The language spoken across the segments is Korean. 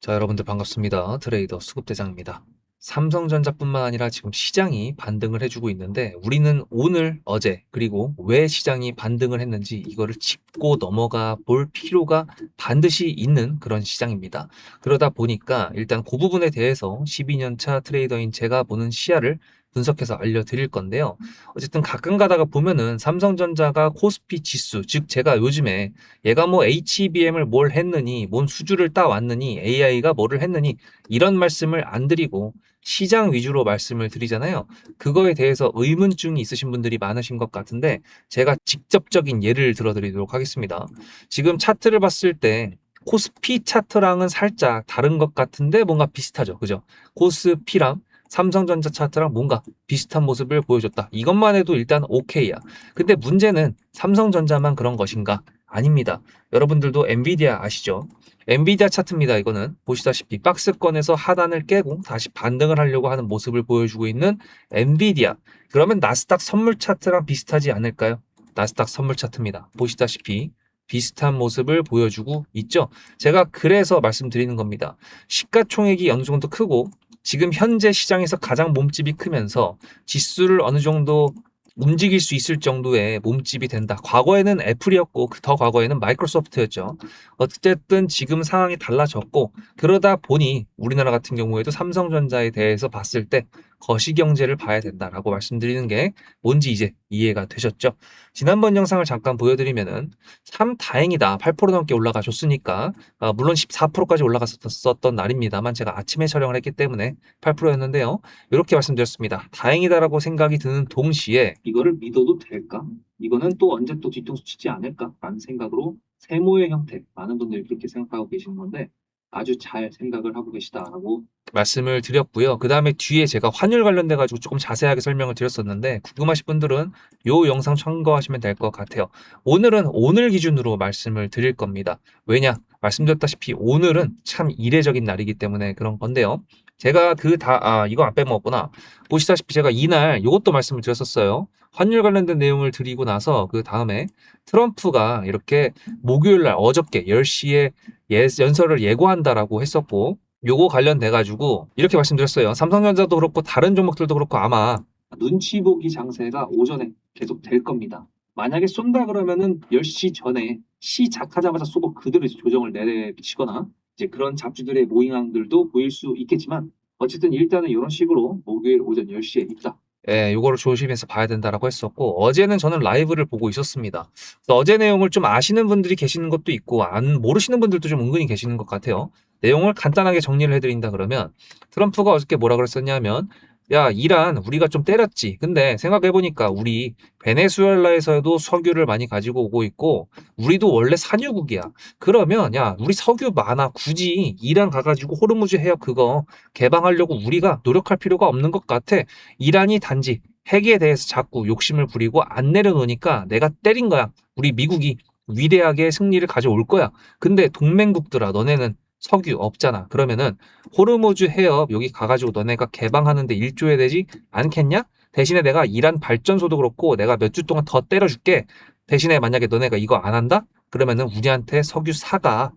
자, 여러분들 반갑습니다. 트레이더 수급대장입니다. 삼성전자뿐만 아니라 지금 시장이 반등을 해주고 있는데 우리는 오늘, 어제, 그리고 왜 시장이 반등을 했는지 이거를 짚고 넘어가 볼 필요가 반드시 있는 그런 시장입니다. 그러다 보니까 일단 그 부분에 대해서 12년 차 트레이더인 제가 보는 시야를 분석해서 알려드릴 건데요. 어쨌든 가끔 가다가 보면은 삼성전자가 코스피 지수, 즉 제가 요즘에 얘가 뭐 HBM을 뭘 했느니, 뭔 수주를 따왔느니, AI가 뭐를 했느니 이런 말씀을 안 드리고 시장 위주로 말씀을 드리잖아요. 그거에 대해서 의문증이 있으신 분들이 많으신 것 같은데 제가 직접적인 예를 들어드리도록 하겠습니다. 지금 차트를 봤을 때 코스피 차트랑은 살짝 다른 것 같은데 뭔가 비슷하죠. 그죠? 코스피랑 삼성전자 차트랑 뭔가 비슷한 모습을 보여줬다. 이것만 해도 일단 오케이야. 근데 문제는 삼성전자만 그런 것인가? 아닙니다. 여러분들도 엔비디아 아시죠? 엔비디아 차트입니다. 이거는 보시다시피 박스권에서 하단을 깨고 다시 반등을 하려고 하는 모습을 보여주고 있는 엔비디아. 그러면 나스닥 선물 차트랑 비슷하지 않을까요? 나스닥 선물 차트입니다. 보시다시피 비슷한 모습을 보여주고 있죠. 제가 그래서 말씀드리는 겁니다. 시가총액이 어느 정도 크고 지금 현재 시장에서 가장 몸집이 크면서 지수를 어느 정도 움직일 수 있을 정도의 몸집이 된다. 과거에는 애플이었고 더 과거에는 마이크로소프트였죠. 어쨌든 지금 상황이 달라졌고 그러다 보니 우리나라 같은 경우에도 삼성전자에 대해서 봤을 때 거시경제를 봐야 된다라고 말씀드리는 게 뭔지 이제 이해가 되셨죠? 지난번 영상을 잠깐 보여드리면은 참 다행이다. 8% 넘게 올라가줬으니까 물론 14%까지 올라갔었던 날입니다만 제가 아침에 촬영을 했기 때문에 8%였는데요. 이렇게 말씀드렸습니다. 다행이다라고 생각이 드는 동시에 이거를 믿어도 될까? 이거는 또 언제 또 뒤통수 치지 않을까라는 생각으로 세모의 형태, 많은 분들이 그렇게 생각하고 계시는 건데 아주 잘 생각을 하고 계시다라고 말씀을 드렸고요. 그 다음에 뒤에 제가 환율 관련돼 가지고 조금 자세하게 설명을 드렸었는데 궁금하신 분들은 요 영상 참고하시면 될 것 같아요. 오늘은 오늘 기준으로 말씀을 드릴 겁니다. 왜냐? 말씀드렸다시피 오늘은 참 이례적인 날이기 때문에 그런 건데요. 제가 이거 안 빼먹었구나. 보시다시피 제가 이날 이것도 말씀을 드렸었어요. 환율 관련된 내용을 드리고 나서 그 다음에 트럼프가 이렇게 목요일 날 어저께 10시에 연설을 예고한다라고 했었고 요거 관련돼 가지고 이렇게 말씀드렸어요. 삼성전자도 그렇고 다른 종목들도 그렇고 아마 눈치 보기 장세가 오전에 계속 될 겁니다. 만약에 쏜다 그러면은 10시 전에 시작하자마자 쏘고 그대로 조정을 내리치거나 이제 그런 잡주들의 모양들도 보일 수 있겠지만 어쨌든 일단은 이런 식으로 목요일 오전 10시에 있다. 예, 요거를 조심해서 봐야 된다라고 했었고 어제는 저는 라이브를 보고 있었습니다. 그래서 어제 내용을 좀 아시는 분들이 계시는 것도 있고 안 모르시는 분들도 좀 은근히 계시는 것 같아요. 내용을 간단하게 정리를 해드린다 그러면 트럼프가 어저께 뭐라 그랬었냐면 야, 이란 우리가 좀 때렸지. 근데 생각해보니까 우리 베네수엘라에서도 석유를 많이 가지고 오고 있고 우리도 원래 산유국이야. 그러면 야, 우리 석유 많아. 굳이 이란 가가지고 호르무즈 해협 그거 개방하려고 우리가 노력할 필요가 없는 것 같아. 이란이 단지 핵에 대해서 자꾸 욕심을 부리고 안 내려놓으니까 내가 때린 거야. 우리 미국이 위대하게 승리를 가져올 거야. 근데 동맹국들아, 너네는 석유 없잖아. 그러면은 호르무즈 해협 여기 가가지고 너네가 개방하는데 일조해야 되지 않겠냐? 대신에 내가 이란 발전소도 그렇고 내가 몇 주 동안 더 때려줄게. 대신에 만약에 너네가 이거 안 한다? 그러면은 우리한테 석유 사가.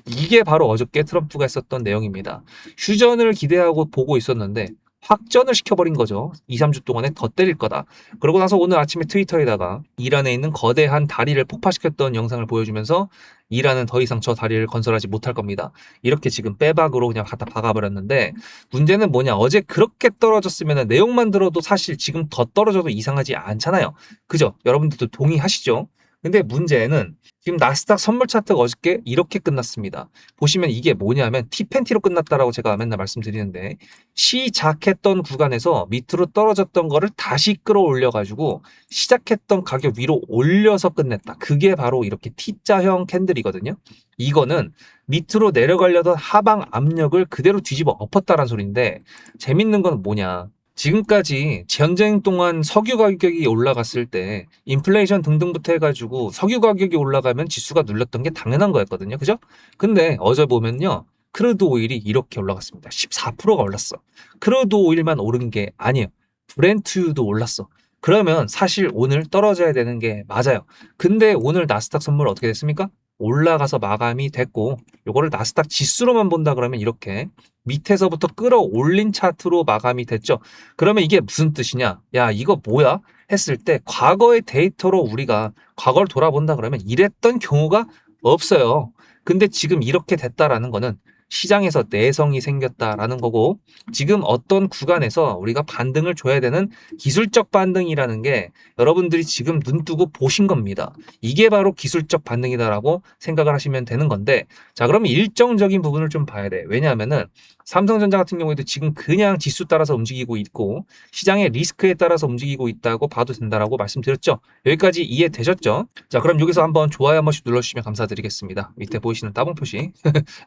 이게 바로 어저께 트럼프가 했었던 내용입니다. 휴전을 기대하고 보고 있었는데 확전을 시켜버린 거죠. 2, 3주 동안에 더 때릴 거다. 그러고 나서 오늘 아침에 트위터에다가 이란에 있는 거대한 다리를 폭파시켰던 영상을 보여주면서 이란은 더 이상 저 다리를 건설하지 못할 겁니다. 이렇게 지금 빼박으로 그냥 갖다 박아버렸는데 문제는 뭐냐. 어제 그렇게 떨어졌으면 내용만 들어도 사실 지금 더 떨어져도 이상하지 않잖아요. 그죠? 여러분들도 동의하시죠? 근데 문제는 지금 나스닥 선물 차트가 어저께 이렇게 끝났습니다. 보시면 이게 뭐냐면 티팬티로 끝났다라고 제가 맨날 말씀드리는데 시작했던 구간에서 밑으로 떨어졌던 거를 다시 끌어올려 가지고 시작했던 가격 위로 올려서 끝냈다. 그게 바로 이렇게 T자형 캔들이거든요. 이거는 밑으로 내려가려던 하방 압력을 그대로 뒤집어 엎었다라는 소리인데 재밌는 건 뭐냐. 지금까지 전쟁 동안 석유 가격이 올라갔을 때 인플레이션 등등부터 해가지고 석유 가격이 올라가면 지수가 눌렸던 게 당연한 거였거든요. 그죠? 근데 어제 보면요. 크루드 오일이 이렇게 올라갔습니다. 14%가 올랐어. 크루드 오일만 오른 게 아니에요. 브렌트유도 올랐어. 그러면 사실 오늘 떨어져야 되는 게 맞아요. 근데 오늘 나스닥 선물 어떻게 됐습니까? 올라가서 마감이 됐고, 요거를 나스닥 지수로만 본다 그러면 이렇게 밑에서부터 끌어올린 차트로 마감이 됐죠. 그러면 이게 무슨 뜻이냐? 야, 이거 뭐야? 했을 때 과거의 데이터로 우리가 과거를 돌아본다 그러면 이랬던 경우가 없어요. 근데 지금 이렇게 됐다라는 거는 시장에서 내성이 생겼다라는 거고, 지금 어떤 구간에서 우리가 반등을 줘야 되는 기술적 반등이라는 게 여러분들이 지금 눈 뜨고 보신 겁니다. 이게 바로 기술적 반등이다라고 생각을 하시면 되는 건데, 자, 그러면 일정적인 부분을 좀 봐야 돼. 왜냐하면은 삼성전자 같은 경우에도 지금 그냥 지수 따라서 움직이고 있고 시장의 리스크에 따라서 움직이고 있다고 봐도 된다라고 말씀드렸죠. 여기까지 이해되셨죠? 자, 그럼 여기서 한번 좋아요 한 번씩 눌러주시면 감사드리겠습니다. 밑에 보이시는 따봉 표시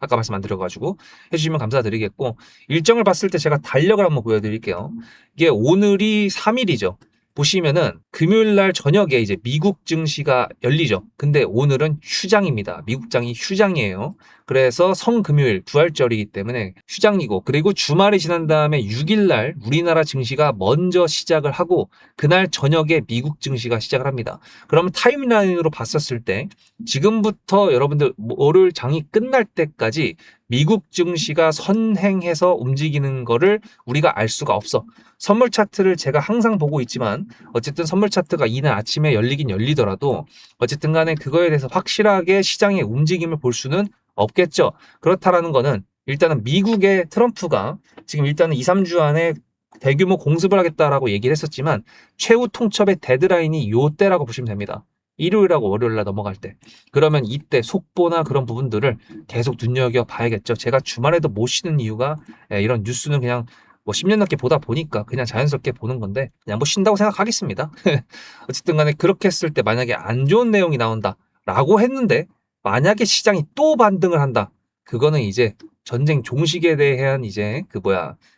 아까 말씀 안 드려가지고 해주시면 감사드리겠고, 일정을 봤을 때 제가 달력을 한번 보여드릴게요. 이게 오늘이 3일이죠. 보시면은 금요일 날 저녁에 이제 미국 증시가 열리죠. 근데 오늘은 휴장입니다. 미국장이 휴장이에요. 그래서 성금요일 부활절이기 때문에 휴장이고, 그리고 주말이 지난 다음에 6일 날 우리나라 증시가 먼저 시작을 하고 그날 저녁에 미국 증시가 시작을 합니다. 그러면 타임라인으로 봤었을 때 지금부터 여러분들 월요일 장이 끝날 때까지 미국 증시가 선행해서 움직이는 거를 우리가 알 수가 없어. 선물 차트를 제가 항상 보고 있지만 어쨌든 선물 차트가 이날 아침에 열리긴 열리더라도 어쨌든 간에 그거에 대해서 확실하게 시장의 움직임을 볼 수는 없겠죠. 그렇다라는 거는 일단은 미국의 트럼프가 지금 일단은 2, 3주 안에 대규모 공습을 하겠다라고 얘기를 했었지만 최후 통첩의 데드라인이 요때라고 보시면 됩니다. 일요일하고 월요일날 넘어갈 때. 그러면 이때 속보나 그런 부분들을 계속 눈여겨봐야겠죠. 제가 주말에도 못 쉬는 이유가 이런 뉴스는 그냥 뭐 10년 넘게 보다 보니까 그냥 자연스럽게 보는 건데 그냥 뭐 쉰다고 생각하겠습니다. 어쨌든 간에 그렇게 했을 때 만약에 안 좋은 내용이 나온다 라고 했는데 만약에 시장이 또 반등을 한다. 그거는 이제 전쟁 종식에 대한 이제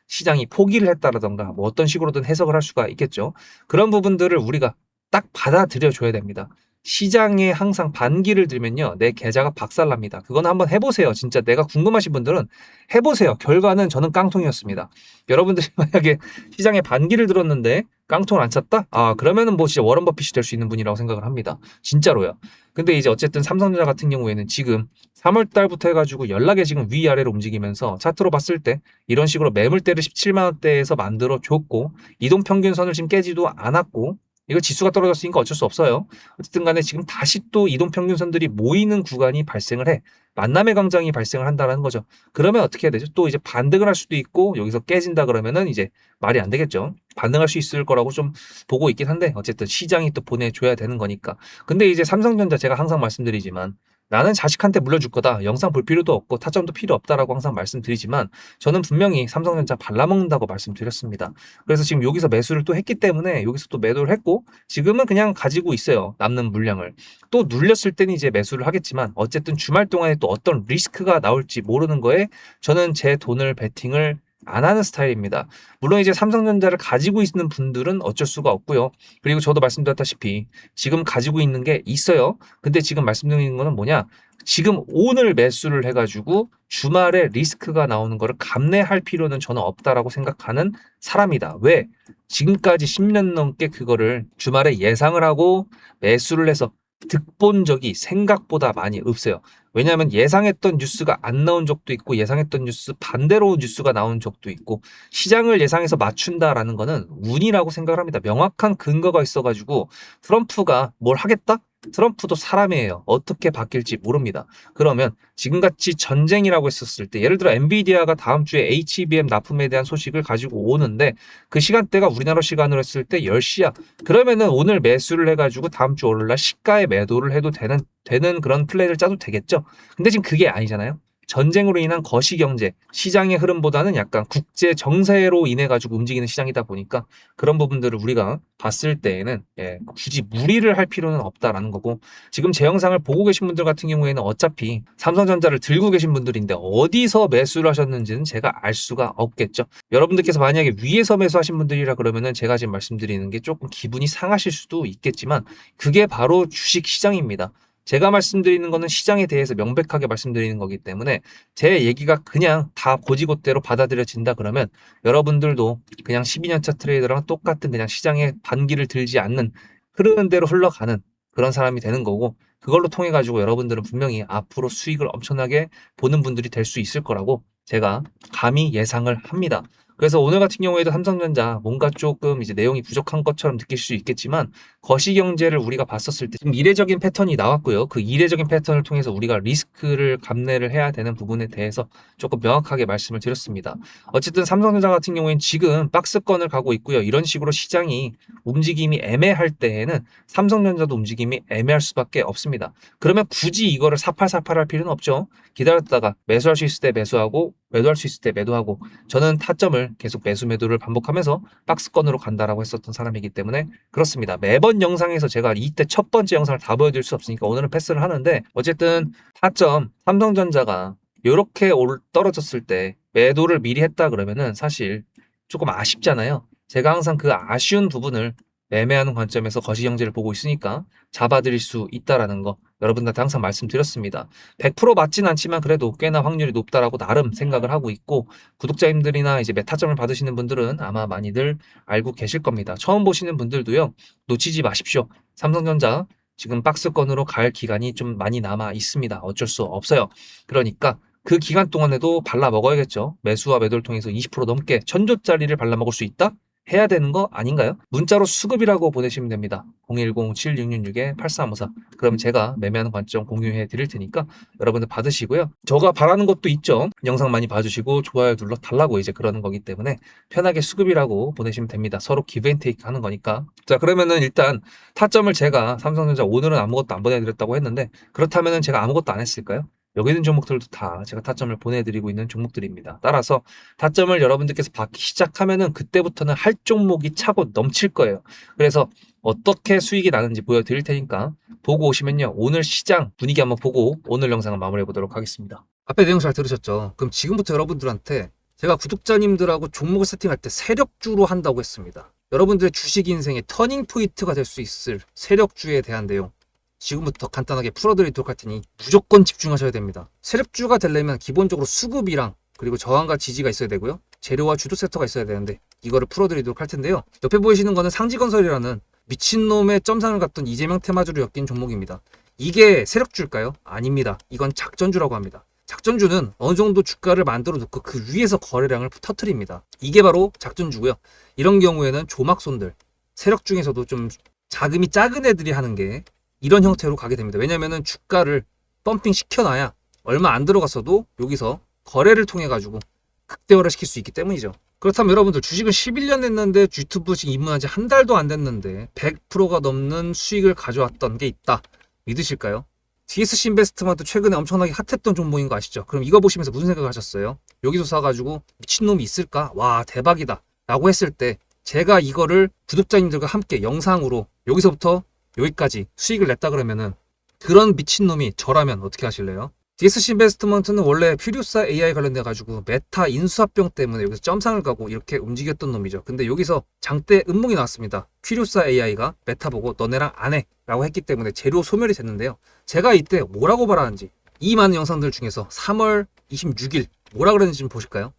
시장이 포기를 했다라던가 뭐 어떤 식으로든 해석을 할 수가 있겠죠. 그런 부분들을 우리가 딱 받아들여 줘야 됩니다. 시장에 항상 반기를 들면요, 내 계좌가 박살납니다. 그건 한번 해보세요. 진짜 내가 궁금하신 분들은 해보세요. 결과는 저는 깡통이었습니다. 여러분들이 만약에 시장에 반기를 들었는데 깡통을 안 찼다? 아, 그러면은 뭐 진짜 워런 버핏이 될 수 있는 분이라고 생각을 합니다. 진짜로요. 근데 이제 어쨌든 삼성전자 같은 경우에는 지금 3월 달부터 해가지고 연락에 지금 위아래로 움직이면서 차트로 봤을 때 이런 식으로 매물대를 17만 원대에서 만들어 줬고 이동평균선을 지금 깨지도 않았고, 이거 지수가 떨어졌으니까 어쩔 수 없어요. 어쨌든 간에 지금 다시 또 이동평균선들이 모이는 구간이 발생을 해. 만남의 광장이 발생을 한다는 거죠. 그러면 어떻게 해야 되죠? 또 이제 반등을 할 수도 있고 여기서 깨진다 그러면은 이제 말이 안 되겠죠. 반등할 수 있을 거라고 좀 보고 있긴 한데 어쨌든 시장이 또 보내줘야 되는 거니까. 근데 이제 삼성전자 제가 항상 말씀드리지만 나는 자식한테 물려줄 거다. 영상 볼 필요도 없고 타점도 필요 없다라고 항상 말씀드리지만 저는 분명히 삼성전자 발라먹는다고 말씀드렸습니다. 그래서 지금 여기서 매수를 또 했기 때문에 여기서 또 매도를 했고 지금은 그냥 가지고 있어요. 남는 물량을. 또 눌렸을 때는 이제 매수를 하겠지만 어쨌든 주말 동안에 또 어떤 리스크가 나올지 모르는 거에 저는 제 돈을 베팅을 안 하는 스타일입니다. 물론 이제 삼성전자를 가지고 있는 분들은 어쩔 수가 없고요. 그리고 저도 말씀드렸다시피 지금 가지고 있는 게 있어요. 근데 지금 말씀드리는 거는 뭐냐? 지금 오늘 매수를 해가지고 주말에 리스크가 나오는 거를 감내할 필요는 저는 없다라고 생각하는 사람이다. 왜? 지금까지 10년 넘게 그거를 주말에 예상을 하고 매수를 해서 득본 적이 생각보다 많이 없어요. 왜냐하면 예상했던 뉴스가 안 나온 적도 있고 예상했던 뉴스 반대로 뉴스가 나온 적도 있고 시장을 예상해서 맞춘다라는 거는 운이라고 생각을 합니다. 명확한 근거가 있어가지고 트럼프가 뭘 하겠다? 트럼프도 사람이에요. 어떻게 바뀔지 모릅니다. 그러면 지금같이 전쟁이라고 했었을 때 예를 들어 엔비디아가 다음 주에 HBM 납품에 대한 소식을 가지고 오는데 그 시간대가 우리나라 시간으로 했을 때 10시야. 그러면은 오늘 매수를 해가지고 다음 주 월요일 날 시가에 매도를 해도 되는 그런 플레이를 짜도 되겠죠. 근데 지금 그게 아니잖아요. 전쟁으로 인한 거시경제, 시장의 흐름보다는 약간 국제 정세로 인해 가지고 움직이는 시장이다 보니까 그런 부분들을 우리가 봤을 때에는 굳이 무리를 할 필요는 없다라는 거고, 지금 제 영상을 보고 계신 분들 같은 경우에는 어차피 삼성전자를 들고 계신 분들인데 어디서 매수를 하셨는지는 제가 알 수가 없겠죠. 여러분들께서 만약에 위에서 매수하신 분들이라 그러면은 제가 지금 말씀드리는 게 조금 기분이 상하실 수도 있겠지만 그게 바로 주식 시장입니다. 제가 말씀드리는 거는 시장에 대해서 명백하게 말씀드리는 거기 때문에 제 얘기가 그냥 다 고지고대로 받아들여진다 그러면 여러분들도 그냥 12년차 트레이더랑 똑같은 그냥 시장에 반기를 들지 않는 흐르는 대로 흘러가는 그런 사람이 되는 거고, 그걸로 통해 가지고 여러분들은 분명히 앞으로 수익을 엄청나게 보는 분들이 될 수 있을 거라고 제가 감히 예상을 합니다. 그래서 오늘 같은 경우에도 삼성전자 뭔가 조금 이제 내용이 부족한 것처럼 느낄 수 있겠지만 거시경제를 우리가 봤었을 때 지금 이례적인 패턴이 나왔고요. 그 이례적인 패턴을 통해서 우리가 리스크를 감내를 해야 되는 부분에 대해서 조금 명확하게 말씀을 드렸습니다. 어쨌든 삼성전자 같은 경우에는 지금 박스권을 가고 있고요. 이런 식으로 시장이 움직임이 애매할 때에는 삼성전자도 움직임이 애매할 수밖에 없습니다. 그러면 굳이 이거를 사팔사팔할 필요는 없죠. 기다렸다가 매수할 수 있을 때 매수하고 매도할 수 있을 때 매도하고, 저는 타점을 계속 매수 매도를 반복하면서 박스권으로 간다라고 했었던 사람이기 때문에 그렇습니다. 매번 영상에서 제가 이때 첫 번째 영상을 다 보여드릴 수 없으니까 오늘은 패스를 하는데, 어쨌든 타점 삼성전자가 이렇게 떨어졌을 때 매도를 미리 했다 그러면은 사실 조금 아쉽잖아요. 제가 항상 그 아쉬운 부분을 매매하는 관점에서 거시경제를 보고 있으니까 잡아드릴 수 있다라는 거 여러분들한테 항상 말씀드렸습니다. 100% 맞진 않지만 그래도 꽤나 확률이 높다라고 나름 생각을 하고 있고, 구독자님들이나 이제 메타점을 받으시는 분들은 아마 많이들 알고 계실 겁니다. 처음 보시는 분들도요, 놓치지 마십시오. 삼성전자 지금 박스권으로 갈 기간이 좀 많이 남아 있습니다. 어쩔 수 없어요. 그러니까 그 기간 동안에도 발라 먹어야겠죠. 매수와 매도를 통해서 20% 넘게 1000조짜리를 발라 먹을 수 있다? 해야 되는 거 아닌가요? 문자로 수급이라고 보내시면 됩니다. 010-7666-8354. 그럼 제가 매매하는 관점 공유해 드릴 테니까 여러분들 받으시고요. 제가 바라는 것도 있죠. 영상 많이 봐주시고 좋아요 눌러 달라고 이제 그러는 거기 때문에 편하게 수급이라고 보내시면 됩니다. 서로 기브앤테이크 하는 거니까. 자, 그러면은 일단 타점을 제가 삼성전자 오늘은 아무것도 안 보내드렸다고 했는데, 그렇다면은 제가 아무것도 안 했을까요? 여기 있는 종목들도 다 제가 타점을 보내드리고 있는 종목들입니다. 따라서 타점을 여러분들께서 받기 시작하면은 그때부터는 할 종목이 차고 넘칠 거예요. 그래서 어떻게 수익이 나는지 보여드릴 테니까 보고 오시면요, 오늘 시장 분위기 한번 보고 오늘 영상을 마무리해 보도록 하겠습니다. 앞에 내용 잘 들으셨죠? 그럼 지금부터 여러분들한테 제가 구독자님들하고 종목을 세팅할 때 세력주로 한다고 했습니다. 여러분들의 주식 인생의 터닝 포인트가 될 수 있을 세력주에 대한 내용 지금부터 간단하게 풀어드리도록 할 테니 무조건 집중하셔야 됩니다. 세력주가 되려면 기본적으로 수급이랑 그리고 저항과 지지가 있어야 되고요. 재료와 주도 섹터가 있어야 되는데 이거를 풀어드리도록 할 텐데요. 옆에 보이시는 거는 상지건설이라는 미친놈의 점상을 갖던 이재명 테마주로 엮인 종목입니다. 이게 세력주일까요? 아닙니다. 이건 작전주라고 합니다. 작전주는 어느 정도 주가를 만들어 놓고 그 위에서 거래량을 터트립니다. 이게 바로 작전주고요. 이런 경우에는 조막손들, 세력 중에서도 좀 자금이 작은 애들이 하는 게 이런 형태로 가게 됩니다. 왜냐면은 주가를 펌핑 시켜놔야 얼마 안 들어갔어도 여기서 거래를 통해 가지고 극대화를 시킬 수 있기 때문이죠. 그렇다면 여러분들 주식을 11년 했는데 유튜브 지금 입문한 지 한 달도 안 됐는데 100%가 넘는 수익을 가져왔던 게 있다. 믿으실까요? DSC 인베스트먼트 최근에 엄청나게 핫했던 종목인 거 아시죠? 그럼 이거 보시면서 무슨 생각을 하셨어요? 여기서 사가지고 미친놈이 있을까? 와 대박이다 라고 했을 때 제가 이거를 구독자님들과 함께 영상으로 여기서부터 여기까지 수익을 냈다 그러면은 그런 미친놈이 저라면 어떻게 하실래요? DSC 인베스트먼트는 원래 퓨리오사 AI 관련돼 가지고 메타 인수합병 때문에 여기서 점상을 가고 이렇게 움직였던 놈이죠. 근데 여기서 장대 음목이 나왔습니다. 퓨리오사 AI가 메타 보고 너네랑 안 해 라고 했기 때문에 재료 소멸이 됐는데요. 제가 이때 뭐라고 말하는지 이 많은 영상들 중에서 3월 26일 뭐라 그랬는지 좀 보실까요?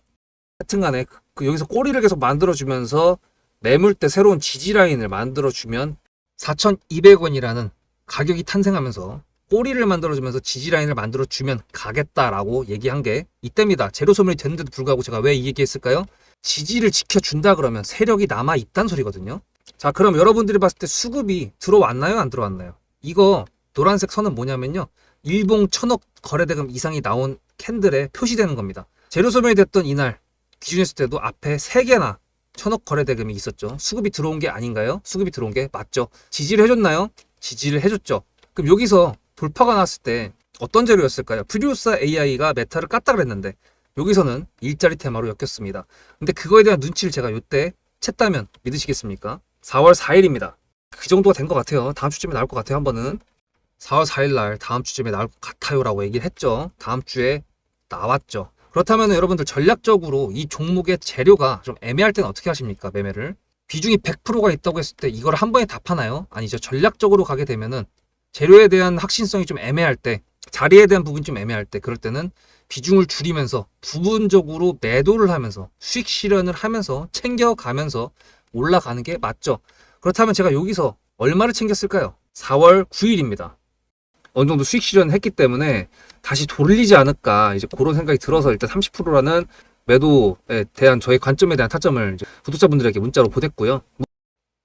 하여튼간에 여기서 꼬리를 계속 만들어주면서 매물대 새로운 지지라인을 만들어주면 4,200원이라는 가격이 탄생하면서 꼬리를 만들어주면서 지지라인을 만들어주면 가겠다라고 얘기한 게 이때입니다. 재료 소멸이 됐는데도 불구하고 제가 왜 이 얘기했을까요? 지지를 지켜준다 그러면 세력이 남아있단 소리거든요. 자, 그럼 여러분들이 봤을 때 수급이 들어왔나요? 안 들어왔나요? 이거 노란색 선은 뭐냐면요, 일봉 1000억 거래대금 이상이 나온 캔들에 표시되는 겁니다. 재료 소멸이 됐던 이날 기준했을 때도 앞에 3개나 1000억 거래대금이 있었죠. 수급이 들어온 게 아닌가요? 수급이 들어온 게 맞죠. 지지를 해줬나요? 지지를 해줬죠. 그럼 여기서 돌파가 났을 때 어떤 재료였을까요? 퓨리오사 AI가 메타를 깠다 그랬는데 여기서는 일자리 테마로 엮였습니다. 근데 그거에 대한 눈치를 제가 이때 챘다면 믿으시겠습니까? 4월 4일입니다. 그 정도가 된 것 같아요. 다음 주쯤에 나올 것 같아요. 한 번은 4월 4일 날 다음 주쯤에 나올 것 같아요 라고 얘기를 했죠. 다음 주에 나왔죠. 그렇다면 여러분들 전략적으로 이 종목의 재료가 좀 애매할 때는 어떻게 하십니까? 매매를 비중이 100%가 있다고 했을 때 이걸 한 번에 다 파나요? 아니죠. 전략적으로 가게 되면은 재료에 대한 확신성이 좀 애매할 때, 자리에 대한 부분이 좀 애매할 때, 그럴 때는 비중을 줄이면서 부분적으로 매도를 하면서 수익 실현을 하면서 챙겨가면서 올라가는 게 맞죠. 그렇다면 제가 여기서 얼마를 챙겼을까요? 4월 9일입니다. 어느 정도 수익 실현했기 때문에 다시 돌리지 않을까 이제 그런 생각이 들어서 일단 30%라는 매도에 대한 저의 관점에 대한 타점을 이제 구독자분들에게 문자로 보냈고요.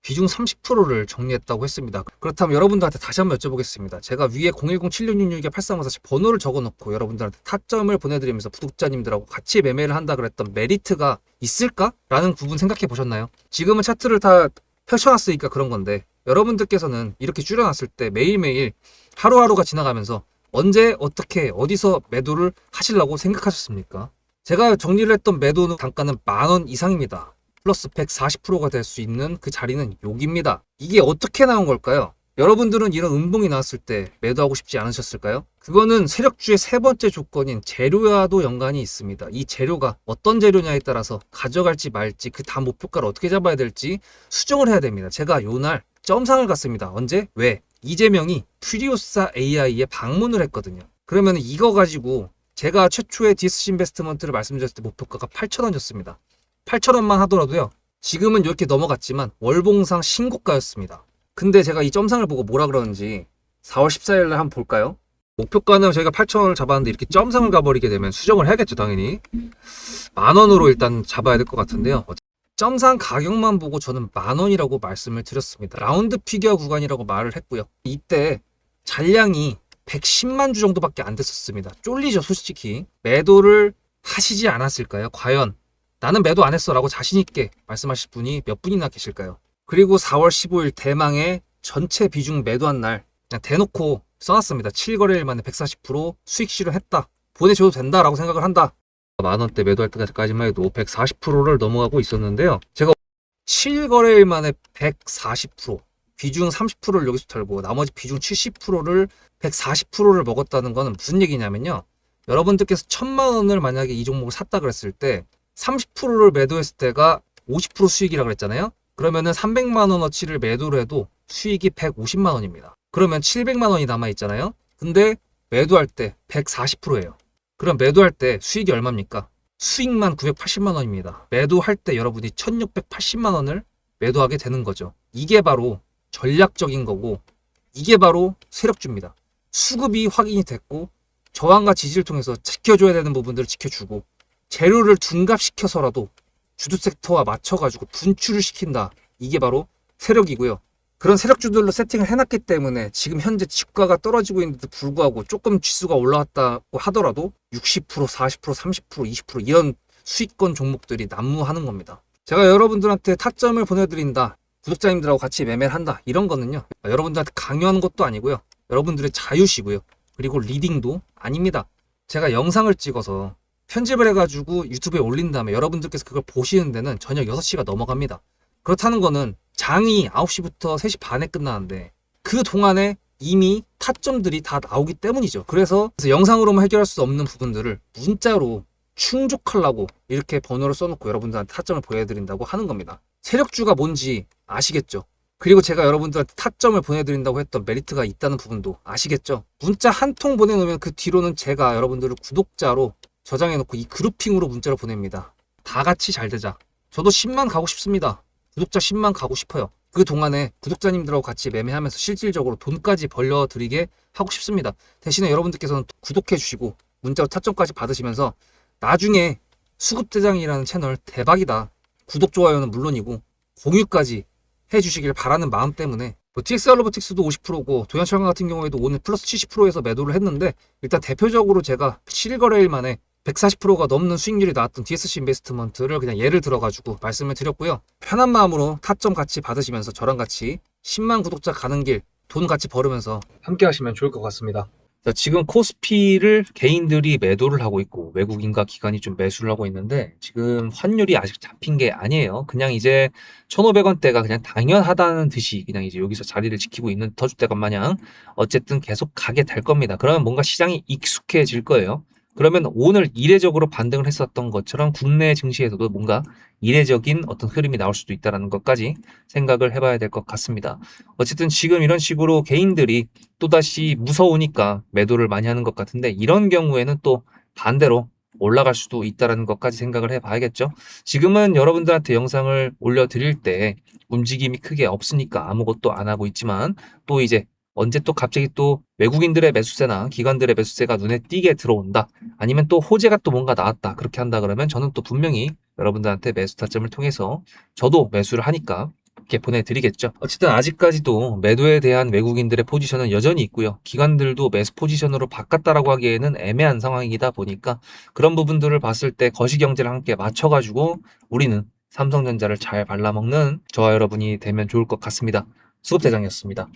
비중 30%를 정리했다고 했습니다. 그렇다면 여러분들한테 다시 한번 여쭤보겠습니다. 제가 위에 010-7666-8354 번호를 적어놓고 여러분들한테 타점을 보내드리면서 구독자님들하고 같이 매매를 한다 그랬던 메리트가 있을까? 라는 부분 생각해 보셨나요? 지금은 차트를 다 펼쳐놨으니까 그런 건데 여러분들께서는 이렇게 줄여놨을 때 매일매일 하루하루가 지나가면서 언제 어떻게 어디서 매도를 하시려고 생각하셨습니까? 제가 정리를 했던 매도 단가는 10,000원 이상입니다. 플러스 140%가 될 수 있는 그 자리는 여기입니다. 이게 어떻게 나온 걸까요? 여러분들은 이런 음봉이 나왔을 때 매도하고 싶지 않으셨을까요? 그거는 세력주의 세 번째 조건인 재료와도 연관이 있습니다. 이 재료가 어떤 재료냐에 따라서 가져갈지 말지 그 다음 목표가를 어떻게 잡아야 될지 수정을 해야 됩니다. 제가 요날 점상을 갔습니다. 언제? 왜? 이재명이 퓨리오사 AI에 방문을 했거든요. 그러면 이거 가지고 제가 최초의 디스시 인베스트먼트를 말씀드렸을 때 목표가가 8,000원이었습니다. 8,000원만 하더라도요. 지금은 이렇게 넘어갔지만 월봉상 신고가였습니다. 근데 제가 이 점상을 보고 뭐라 그러는지 4월 14일 날 한번 볼까요? 목표가는 저희가 8,000원을 잡았는데 이렇게 점상을 가버리게 되면 수정을 해야겠죠, 당연히. 10,000원으로 일단 잡아야 될 것 같은데요. 점상 가격만 보고 저는 10,000원이라고 말씀을 드렸습니다. 라운드 피겨 구간이라고 말을 했고요. 이때 잔량이 110만 주 정도밖에 안 됐었습니다. 쫄리죠, 솔직히. 매도를 하시지 않았을까요? 과연 나는 매도 안 했어 라고 자신있게 말씀하실 분이 몇 분이나 계실까요? 그리고 4월 15일 대망의 전체 비중 매도한 날 그냥 대놓고 써놨습니다. 7거래일 만에 140% 수익 실현했다. 보내줘도 된다라고 생각을 한다. 10,000원대 매도할 때까지만 해도 140%를 넘어가고 있었는데요. 제가 7거래일 만에 140% 비중 30%를 여기서 털고 나머지 비중 70%를 140%를 먹었다는 거는 무슨 얘기냐면요. 여러분들께서 1,000만 원을 만약에 이 종목을 샀다 그랬을 때 30%를 매도했을 때가 50% 수익이라고 그랬잖아요. 그러면은 300만 원어치를 매도를 해도 수익이 150만 원입니다. 그러면 700만 원이 남아 있잖아요. 근데 매도할 때 140%예요. 그럼 매도할 때 수익이 얼마입니까? 수익만 980만 원입니다. 매도할 때 여러분이 1680만 원을 매도하게 되는 거죠. 이게 바로 전략적인 거고 이게 바로 세력주입니다. 수급이 확인이 됐고 저항과 지지를 통해서 지켜줘야 되는 부분들을 지켜주고 재료를 둔갑시켜서라도 주도 섹터와 맞춰가지고 분출을 시킨다. 이게 바로 세력이고요. 그런 세력주들로 세팅을 해놨기 때문에 지금 현재 주가가 떨어지고 있는데도 불구하고 조금 지수가 올라왔다고 하더라도 60%, 40%, 30%, 20% 이런 수익권 종목들이 난무하는 겁니다. 제가 여러분들한테 타점을 보내드린다. 구독자님들하고 같이 매매를 한다. 이런 거는요. 여러분들한테 강요하는 것도 아니고요. 여러분들의 자유시고요. 그리고 리딩도 아닙니다. 제가 영상을 찍어서 편집을 해가지고 유튜브에 올린 다음에 여러분들께서 그걸 보시는 데는 저녁 6시가 넘어갑니다. 그렇다는 거는 장이 9시부터 3시 반에 끝나는데 그 동안에 이미 타점들이 다 나오기 때문이죠. 그래서 영상으로만 해결할 수 없는 부분들을 문자로 충족하려고 이렇게 번호를 써놓고 여러분들한테 타점을 보여드린다고 하는 겁니다. 세력주가 뭔지 아시겠죠? 그리고 제가 여러분들한테 타점을 보내드린다고 했던 메리트가 있다는 부분도 아시겠죠? 문자 한 통 보내놓으면 그 뒤로는 제가 여러분들을 구독자로 저장해놓고 이 그룹핑으로 문자를 보냅니다. 다 같이 잘 되자. 저도 10만 가고 싶습니다. 구독자 10만 가고 싶어요. 그 동안에 구독자님들하고 같이 매매하면서 실질적으로 돈까지 벌려드리게 하고 싶습니다. 대신에 여러분들께서는 구독해주시고 문자로 타점까지 받으시면서 나중에 수급대장이라는 채널 대박이다. 구독, 좋아요는 물론이고 공유까지 해주시길 바라는 마음 때문에 TXR 로보틱스도 50%고 도연철강 같은 경우에도 오늘 플러스 70%에서 매도를 했는데 일단 대표적으로 제가 7거래일 만에 140%가 넘는 수익률이 나왔던 DSC 인베스트먼트를 그냥 예를 들어가지고 말씀을 드렸고요. 편한 마음으로 타점 같이 받으시면서 저랑 같이 10만 구독자 가는 길 돈 같이 벌으면서 함께 하시면 좋을 것 같습니다. 지금 코스피를 개인들이 매도를 하고 있고 외국인과 기관이 좀 매수를 하고 있는데 지금 환율이 아직 잡힌 게 아니에요. 그냥 이제 1,500원대가 그냥 당연하다는 듯이 그냥 이제 여기서 자리를 지키고 있는 터줏대감 마냥 어쨌든 계속 가게 될 겁니다. 그러면 뭔가 시장이 익숙해질 거예요. 그러면 오늘 이례적으로 반등을 했었던 것처럼 국내 증시에서도 뭔가 이례적인 어떤 흐름이 나올 수도 있다는 것까지 생각을 해봐야 될 것 같습니다. 어쨌든 지금 이런 식으로 개인들이 또다시 무서우니까 매도를 많이 하는 것 같은데 이런 경우에는 또 반대로 올라갈 수도 있다는 것까지 생각을 해봐야겠죠. 지금은 여러분들한테 영상을 올려드릴 때 움직임이 크게 없으니까 아무것도 안 하고 있지만 또 이제 언제 또 갑자기 또 외국인들의 매수세나 기관들의 매수세가 눈에 띄게 들어온다. 아니면 또 호재가 또 뭔가 나왔다. 그렇게 한다 그러면 저는 또 분명히 여러분들한테 매수 타점을 통해서 저도 매수를 하니까 이렇게 보내드리겠죠. 어쨌든 아직까지도 매도에 대한 외국인들의 포지션은 여전히 있고요. 기관들도 매수 포지션으로 바꿨다라고 하기에는 애매한 상황이다 보니까 그런 부분들을 봤을 때 거시경제를 함께 맞춰가지고 우리는 삼성전자를 잘 발라먹는 저와 여러분이 되면 좋을 것 같습니다. 수급대장이었습니다.